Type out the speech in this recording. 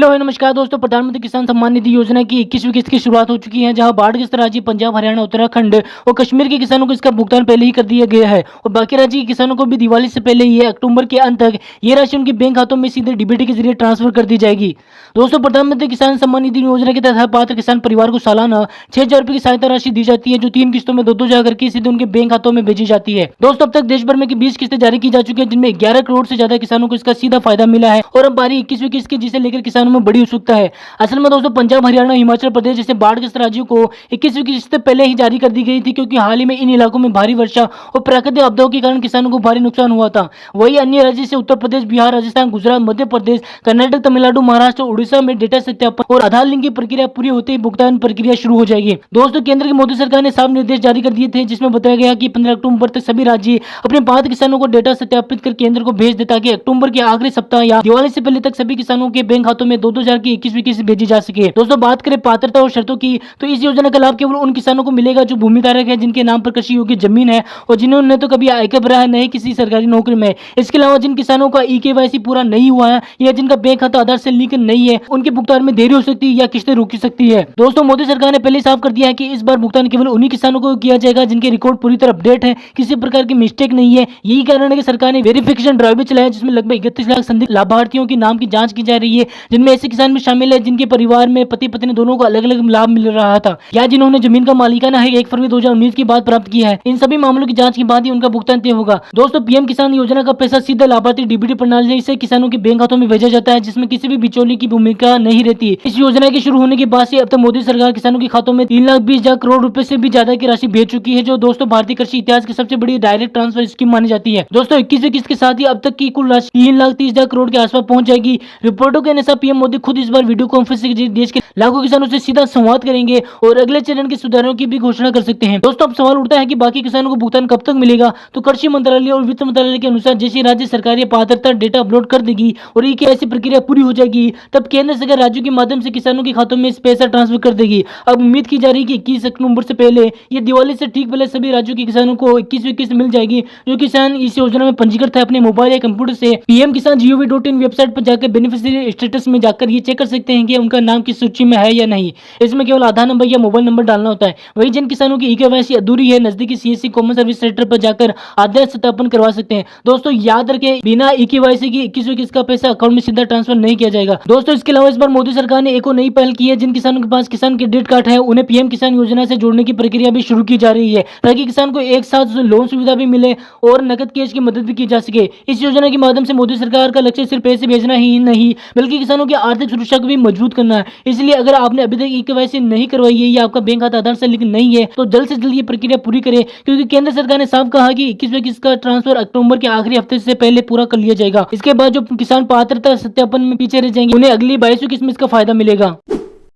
Hello है नमस्कार दोस्तों। प्रधानमंत्री किसान सम्मान निधि योजना की 21वीं किस्त की शुरुआत हो चुकी है, जहां बाढ़ग्रस्त राज्य पंजाब, हरियाणा, उत्तराखंड और कश्मीर के किसानों को इसका भुगतान पहले ही कर दिया गया है और बाकी राज्य के किसानों को भी दिवाली से पहले ही अक्टूबर के अंत तक ये राशि उनके बैंक खातों में सीधे डीबीटी के जरिए ट्रांसफर कर दी जाएगी। दोस्तों, प्रधानमंत्री किसान सम्मान निधि योजना के तहत हर पात्र किसान परिवार को सालाना 6,000 रुपए की सहायता राशि दी जाती है, जो 3 किस्तों में 2-2 हजार करके सीधे उनके बैंक खातों में भेजी जाती है। दोस्तों, अब तक देश भर में 20 किस्तें जारी की जा चुकी है, जिनमें 11 करोड़ से ज्यादा किसानों को इसका सीधा फायदा मिला है और अब बारी 21वीं किस्त की, जिसे लेकर किसानों में बड़ी उत्सुकता है। असल में दोस्तों, पंजाब, हरियाणा, हिमाचल प्रदेश जैसे बाढ़ग्रस्त राज्यों को 21वीं किस्त पहले ही जारी कर दी गई थी, क्योंकि हाल ही में इन इलाकों में भारी वर्षा और प्राकृतिक आपदाओं के कारण किसानों को भारी नुकसान हुआ था। वहीं अन्य राज्य से उत्तर प्रदेश, बिहार, राजस्थान, गुजरात, मध्य प्रदेश, कर्नाटक, तमिलनाडु, महाराष्ट्र, उड़ीसा में डेटा सत्यापन और आधार लिंक की प्रक्रिया पूरी होते ही भुगतान प्रक्रिया शुरू हो जाएगी। दोस्तों, केंद्र की मोदी सरकार ने साफ निर्देश जारी कर दिए थे, जिसमें बताया गया कि 15 अक्टूबर तक सभी राज्य अपने पात्र किसानों को डेटा सत्यापित कर केंद्र को भेज दे, ताकि अक्टूबर के आखिरी सप्ताह या दिवाली से पहले तक सभी किसानों के बैंक खातों में 2-2 हजार की 21वीं किस्त भेजी जा सके। दोस्तों, बात करें पात्रता और शर्तों की, तो इस योजना का लाभ केवल उन किसानों को मिलेगा जो भूमि धारक है, जिनके नाम पर कृषि योग्य जमीन है और जिन्होंने तो कभी आयकर भरा है, नहीं किसी सरकारी नौकरी में। इसके अलावा जिन किसानों का ई-केवाईसी पूरा नहीं हुआ है या जिनका बैंक खाता आधार से लिंक नहीं है, उनके भुगतान में देरी हो सकती है या किस्तें रुक सकती है। दोस्तों, मोदी सरकार ने पहले साफ कर दिया है कि इस बार भुगतान केवल उन्हीं किसानों को किया जाएगा जिनके रिकॉर्ड पूरी तरह अपडेट है, किसी प्रकार की मिस्टेक नहीं है। यही कारण है कि सरकार ने वेरिफिकेशन ड्राइव भी चलाया, जिसमें लगभग 31 लाख संदिग्ध लाभार्थियों के नाम की जांच की जा रही है, जिनमें ऐसे किसान भी शामिल है जिनके परिवार में पति पत्नी दोनों को अलग अलग लाभ मिल रहा था, या जिन्होंने जमीन का मालिकाना है 1 फरवरी 2019 की बाद प्राप्त किया है। इन सभी मामलों की जांच के बाद ही उनका भुगतान तय होगा। दोस्तों, पीएम किसान योजना का पैसा सीधा लाभार्थी डीबीटी प्रणाली से किसानों के बैंक खातों में भेजा जाता है, जिसमें किसी भी बिचौलिए की भूमिका नहीं रहती। इस योजना के शुरू होने के बाद से अब तक मोदी सरकार किसानों के खातों में 3,20,000 करोड़ रुपए से भी ज्यादा की राशि भेज चुकी है, जो दोस्तों भारतीय कृषि इतिहास की सबसे बड़ी डायरेक्ट ट्रांसफर स्कीम मानी जाती है। दोस्तों, 21वीं किस्त के साथ ही अब तक की कुल राशि 3,30,000 करोड़ के आसपास पहुंच जाएगी। रिपोर्टों के अनुसार पीएम मोदी खुद इस बार वीडियो कॉन्फ्रेंस के जरिए देश के लाखों किसानों से सीधा संवाद करेंगे और अगले चरण के सुधारों की भी घोषणा कर सकते हैं। दोस्तों, अब सवाल उठता है कि बाकी किसानों को भुगतान कब तक मिलेगा। तो कृषि मंत्रालय और वित्त मंत्रालय के अनुसार जैसे राज्य सरकारें पात्रता डेटा अपलोड कर देगी और ई-केवाईसी प्रक्रिया पूरी हो जाएगी, तब केंद्र सरकार राज्यों के माध्यम से किसानों के खातों में पैसा ट्रांसफर कर देगी। अब उम्मीद की जा रही है कि 21 अक्टूबर से पहले ये दिवाली से ठीक पहले सभी राज्यों के किसानों को 21वीं किस्त मिल जाएगी। जो किसान इस योजना में पंजीकृत है, अपने मोबाइल या कंप्यूटर से pmkisan.gov.in वेबसाइट पर जाकर बेनिफिशियरी स्टेटस में जाकर ये चेक कर सकते हैं कि उनका नाम किस सूची में है या नहीं। इसमें केवल आधार नंबर या मोबाइल नंबर डालना होता है। वही जिन किसानों की ई-केवाईसी अधूरी है, नजदीकी सीएससी कॉमन सर्विस सेंटर पर जाकर आधार सत्यापन करवा सकते हैं। दोस्तों, याद रखें, बिना ई-केवाईसी की 21वीं किस्त का पैसा अकाउंट में सीधा ट्रांसफर नहीं किया जाएगा। दोस्तों, इसके अलावा इस बार मोदी सरकार ने एक और नई पहल की है। जिन किसानों के पास किसान क्रेडिट कार्ड है, उन्हें पीएम किसान योजना से जोड़ने की प्रक्रिया भी शुरू की जा रही है, ताकि किसान को एक साथ लोन सुविधा भी मिले और नकद कैश की मदद भी की जा सके। इस योजना के माध्यम से मोदी सरकार का लक्ष्य सिर्फ पैसे भेजना ही नहीं, बल्कि किसानों की आर्थिक सुरक्षा को भी मजबूत करना है। इसलिए अगर आपने अभी तक ई-केवाईसी नहीं करवाई है या आपका बैंक खाता आधार से लिंक नहीं है, तो जल्द से जल्द ये प्रक्रिया पूरी करें, क्योंकि केंद्र सरकार ने साफ कहा कि 21वीं किस्त का ट्रांसफर अक्टूबर के आखिरी हफ्ते से पहले पूरा कर लिया जाएगा। इसके बाद जो किसान पात्रता सत्यापन में पीछे रह जाएंगे, उन्हें अगली 22वीं किस्त में इसका फायदा मिलेगा।